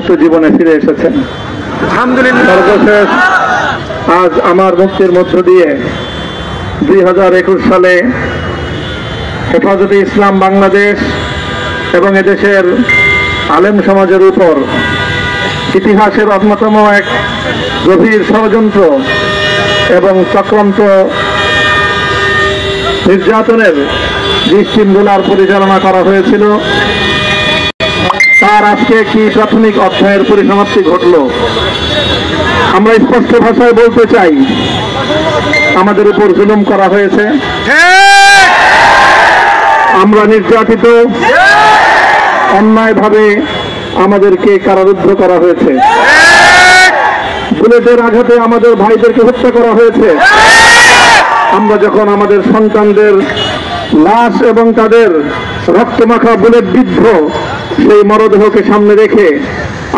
আদর্শ জীবনে ফিরে এসেছেন। আলহামদুলিল্লাহ। সর্বশেষ আজ আমার মুক্তির মধ্য দিয়ে 2021 সালে হেফাজতে ইসলাম বাংলাদেশ এবং এদেশের আলেম সমাজের উপর ইতিহাসের অন্যতম এক গভীর ষড়যন্ত্র এবং চক্রান্ত নির্যাতনের যে স্টিমগুলার পরিচালনা করা হয়েছিল, তার আজকে একটি প্রাথমিক অধ্যায়ের পরিসমাপ্তি ঘটল। আমরা স্পষ্ট ভাষায় বলতে চাই, আমাদের উপর জুলুম করা হয়েছে, আমরা নির্যাতিত, অন্যায়ভাবে আমাদেরকে কারারুদ্ধ করা হয়েছে, বুলেটের আঘাতে আমাদের ভাইদেরকে হত্যা করা হয়েছে। আমরা যখন আমাদের সন্তানদের লাশ এবং তাদের রক্তমাখা বুলেট বিদ্ধ সেই মরদেহকে সামনে রেখে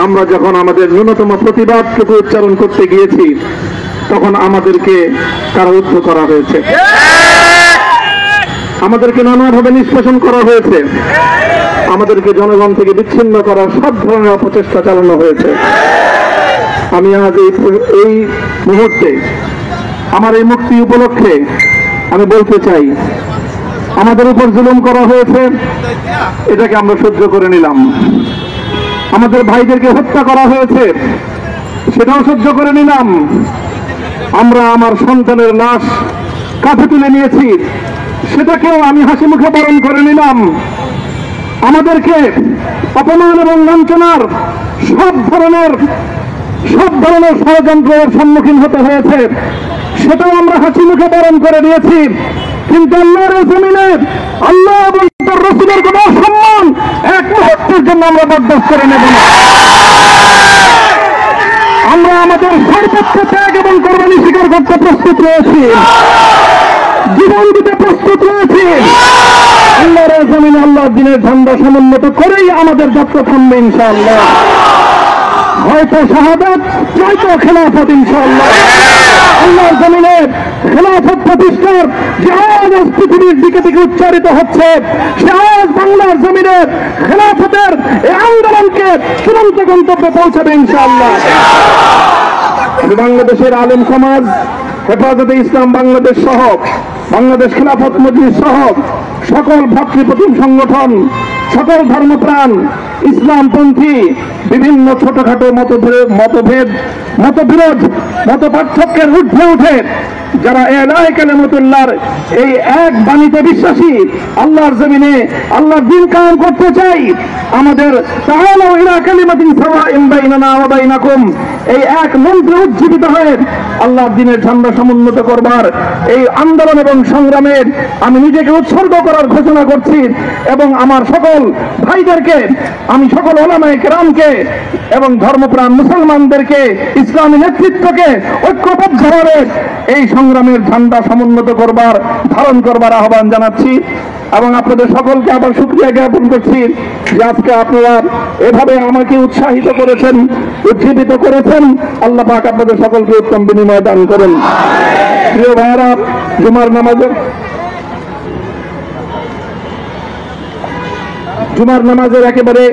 আমরা যখন আমাদের ন্যূনতম প্রতিবাদটুকু উচ্চারণ করতে গিয়েছি, তখন আমাদেরকে কারারুদ্ধ করা হয়েছে, আমাদেরকে নানাভাবে নিষ্পেষণ করা হয়েছে, আমাদেরকে জনগণ থেকে বিচ্ছিন্ন করার সব ধরনের অপচেষ্টা চালানো হয়েছে। আমি আজ এই মুহূর্তে আমার এই মুক্তি উপলক্ষে আমি বলতে চাই, আমাদের উপর জুলুম করা হয়েছে, এটাকে আমরা সহ্য করে নিলাম। আমাদের ভাইদেরকে হত্যা করা হয়েছে, সেটাও সহ্য করে নিলাম। আমরা আমার সন্তানের লাশ কাঁধে তুলে নিয়েছি, সেটাকেও আমি হাসি মুখে বরণ করে নিলাম। আমাদেরকে অপমান এবং লাঞ্ছনার সব ধরনের ষড়যন্ত্রের সম্মুখীন হতে হয়েছে, সেটাও আমরা হাসি মুখে বরণ করে নিয়েছি। কিন্তু আল্লাহর জমিনে আল্লাহ এবং তার রাসূলের কোন সম্মান এক মুহূর্তের জন্য আমরা বরদাস্ত করে নেব না। আমরা আমাদের সর্বোচ্চ ত্যাগ এবং কোরবানি স্বীকার করতে প্রস্তুত রয়েছি, জীবন দিতে প্রস্তুত রয়েছি। আল্লাহর জমিনে আল্লাহর দ্বীনের ঝান্ডা সমুন্নত করেই আমাদের যাত্রা থামবে ইনশাআল্লাহ। হয়তো শাহাদাত, নয়তো খেলাফত ইনশাআল্লাহ। আল্লাহর জমিনে খেলাফত প্রতিষ্ঠার যে আওয়াজ পৃথিবীর দিকে দিকে উচ্চারিত হচ্ছে, সে আওয়াজ বাংলার জমিনে খেলাফতের এই আন্দোলনকে চূড়ান্ত গন্তব্যে পৌঁছাবে ইনশাআল্লাহ। বাংলাদেশের আলেম সমাজ, হেফাজতে ইসলাম বাংলাদেশ সহ, বাংলাদেশ খেলাফত মজলিস সহ সকল ভাতৃপ্রতিম সংগঠন, সকল ধর্মপ্রাণ, ইসলামপন্থী বিভিন্ন ছোটখাটো মতবিরোধ, মত পার্থক্যের ঊর্ধ্বে উঠে যারা ইলাহি কালিমাতুল্লাহর এই এক বাণীতে বিশ্বাসী, আল্লাহর জমিনে আল্লাহর দ্বীন কায়েম করতে চাই, আমাদের তাআলাউ ইলা কালিমাতিন সাওয়াইন বাইনানা ওয়া বাইনাকুম এই এক মন্ত্রে উজ্জীবিত হয়ে আল্লাহর দ্বীনের ঝান্ডা সমুন্নত করবার এই আন্দোলন এবং সংগ্রামে আমি নিজেকে উৎসর্গ করার ঘোষণা করছি। এবং আমার সকল ভাইদেরকে, আমি সকল উলামায়ে কেরামকে এবং ধর্মপ্রাণ মুসলমানদেরকে, ইসলামী নেতৃত্বকে ঐক্যবদ্ধভাবে এই সংগ্রামের ঝান্ডা সমুন্নত করবার, ধারণ করবার আহ্বান জানাচ্ছি। এবং আপনাদের সকলকে আবার শুকরিয়া জ্ঞাপন করছি যে আজকে আপনারা এভাবে আমাকে উৎসাহিত করেছেন, উজ্জীবিত করেছেন। আল্লাহ পাক আপনাদের সকলকে উত্তম বিনিময় দান করেন। প্রিয় ভাইয়েরা, জুমার নামাজের একেবারে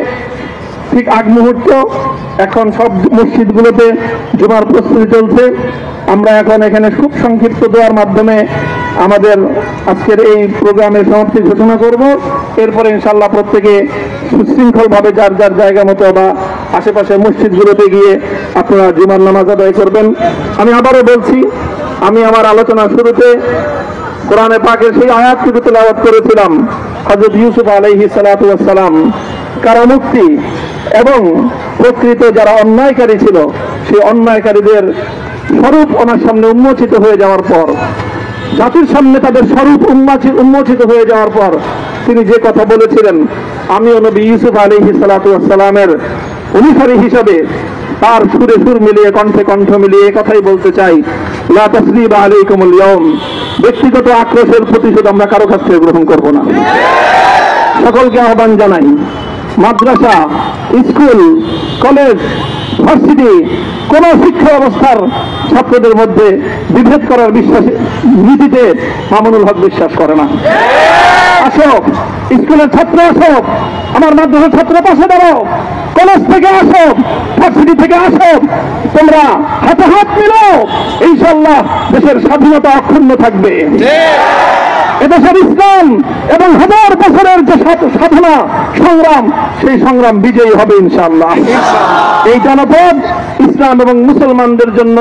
ঠিক আগ মুহূর্ত, এখন সব মসজিদগুলোতে জুমার প্রস্তুতি চলছে। আমরা এখন এখানে খুব সংক্ষিপ্ত দোয়ার মাধ্যমে আমাদের আজকের এই প্রোগ্রামের সমাপ্তি ঘোষণা করব। এরপরে ইনশাআল্লাহ প্রত্যেকে সুশৃঙ্খলভাবে যার যার জায়গা মতো বা আশেপাশের মসজিদগুলোতে গিয়ে আপনারা জুমার নামাজ আদায় করবেন। আমি আবারও বলছি, আমি আমার আলোচনার শুরুতে কোরআনে পাকের সেই আয়াতটুকু তেলাওয়াত করেছিলাম, হযরত ইউসুফ আলাইহিস সালাতু ওয়াস সালাম কারামুক্তি এবং প্রকৃত যারা অন্যায়কারী ছিল, সেই অন্যায়কারীদের স্বরূপ ওনার সামনে উন্মোচিত হয়ে যাওয়ার পর, জাতির সামনে তাদের স্বরূপ উন্মোচিত হয়ে যাওয়ার পর তিনি যে কথা বলেছিলেন, আমিও নবী ইউসুফ আলাইহিস সালাতু ওয়াস সালামের অনুসারী হিসাবে তার সুরে সুর মিলিয়ে, কণ্ঠে কণ্ঠ মিলিয়ে কথাই বলতে চাই, লা তাসরিবা আলাইকুমুল ইয়াউম, ব্যক্তিগত আক্রোশের প্রতিশোধ আমরা কারো কাছ থেকে গ্রহণ করব না। সকলকে আহ্বান জানাই, মাদ্রাসা, স্কুল, কলেজ, ভার্সিটি কোন শিক্ষা ব্যবস্থার ছাত্রদের মধ্যে বিভেদ করার নীতিতে মামুনুল হক বিশ্বাস করে না। আসো, স্কুলের ছাত্র আসো, আমার মাদ্রাসার ছাত্র পাশে দাঁড়াও, কলেজ থেকে আসো, ভার্সিটি থেকে আসো, তোমরা হাতে হাত মিলো, ইনশাআল্লাহ দেশের স্বাধীনতা অক্ষুণ্ণ থাকবে। এদেশের ইসলাম এবং হাজার বছরের যে সাধনা সংগ্রাম, সেই সংগ্রাম বিজয়ী হবে ইনশাআল্লাহ। এই জনপদ ইসলাম এবং মুসলমানদের জন্য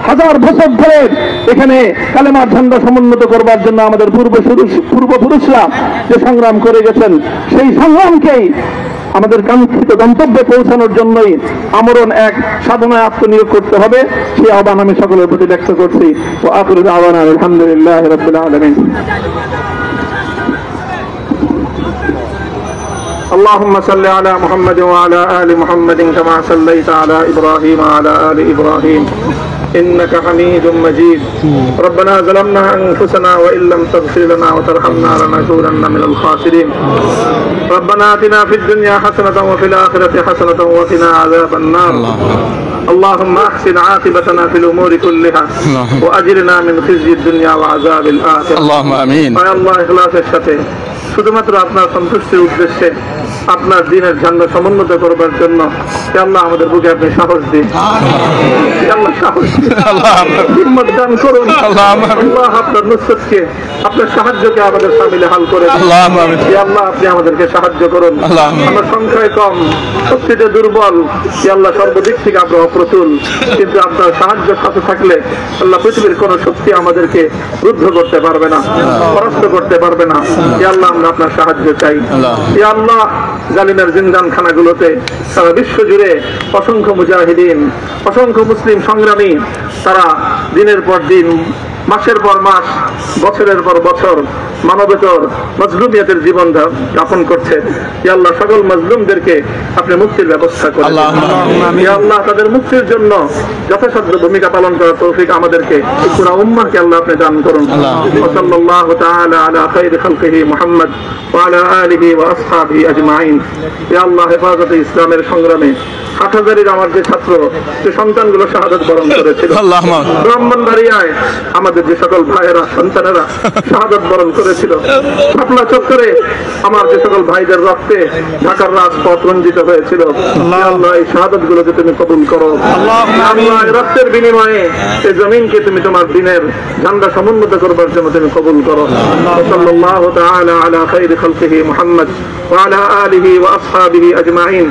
হাজার বছর ধরে এখানে কালেমার ঝান্ডা সমুন্নত করবার জন্য আমাদের পূর্বপুরুষরা যে সংগ্রাম করে গেছেন, সেই সংগ্রামকেই আমাদের কাঙ্ক্ষিত গন্তব্যে পৌঁছানোর জন্যই আমরণ এক সাধনায় আত্মনিয়োগ করতে হবে। সেই আহ্বান আমি সকলের প্রতি ব্যক্ত করছি। ও আখিরু দাওয়ানা আলহামদুলিল্লাহি রাব্বিল আলামিন। اللهم صل على محمد وعلى آل محمد كما صليت على إبراهيم وعلى آل إبراهيم إنك حميد مجيد. ربنا ظلمنا أنفسنا وإن لم تغفر لنا وترحمنا لنكونن من الخاسرين. ربنا آتنا في الدنيا حسنة وفي الآخرة حسنة وقنا عذاب النار. اللهم أحسن عاقبتنا في الأمور كلها وأجرنا من خزي الدنيا وعذاب الآخرة. اللهم آمين. يا الله إخلاصের সাথে শুধুমাত্র আপনার সন্তুষ্টির উদ্দেশ্যে আপনার দ্বীনের ঝান্ডা সমুন্নত করবার জন্য আল্লাহ আমাদের বুকে আপনি সাহস দিন, আল্লাহ সাহস হিম্মত দান করুন। আল্লাহ আপনার নুসরতকে, আপনার সাহায্যকে আমাদের সামিলে হাল করে আল্লাহ আপনি আমাদেরকে সাহায্য করুন। আমরা সংখ্যায় কম, শক্তিতে দুর্বল, আল্লাহ সর্বদিক থেকে আমরা অপ্রতুল, কিন্তু আপনার সাহায্য সাথে থাকলে আল্লাহ পৃথিবীর কোন শক্তি আমাদেরকে রুদ্ধ করতে পারবে না, পরাস্ত করতে পারবে না। আল্লাহ আমরা আপনার সাহায্য চাই। আল্লাহ জালিমের জিন্দান খানাগুলোতে সারা বিশ্ব জুড়ে অসংখ্য মুজাহিদিন, অসংখ্য মুসলিম সংগ্রামী, তারা দিনের পর দিন, মাসের পর মাস, বছরের পর বছর মানবতার মজলুমিয়তের জীবন যাপন করছে। ইয়া আল্লাহ সকল মজলুমদেরকে আপনি মুক্তির ব্যবস্থা করেন। ইয়া আল্লাহ তাদের মুক্তির জন্য যথাসাধ্য ভূমিকা পালন করার তৌফিক আমাদেরকে, পুরা উম্মাহকে আল্লাহ আপনি দান করুন। সাল্লাল্লাহু তাআলা আলা খায়রি খালকিহি মুহাম্মদ ওয়া আলা আলিহি ওয়া আসহাবিহি আজমাইন। ইয়া আল্লাহ হেফাজতে ইসলামের সংগ্রামে হাটহাজারীর আমার যে ছাত্র, যে সন্তানগুলো শাহাদাত বরণ করেছিল, ব্রাহ্মণবাড়িয়ায় আমাদের যে সকল ভাইয়েরা, সন্তানেরা শাহাদাত বরণ করেছিল, শাপলা চত্বরে আমার যে সকল ভাইদের রক্তে ঢাকার রাজপথ রঞ্জিত হয়েছিল, আল্লাহ এই শাহাদাত গুলোকে তুমি কবুল করো। আল্লাহ রক্তের বিনিময়ে এই জমিনকে তুমি তোমার দ্বীনের ঝান্ডা সমুন্নত করবার জন্য তুমি কবুল করো। সাল্লাল্লাহু তাআলা আলা খায়রি খালকিহি মুহাম্মদ ওয়া আলা আলিহি ওয়া আসহাবিহি আজমাইন।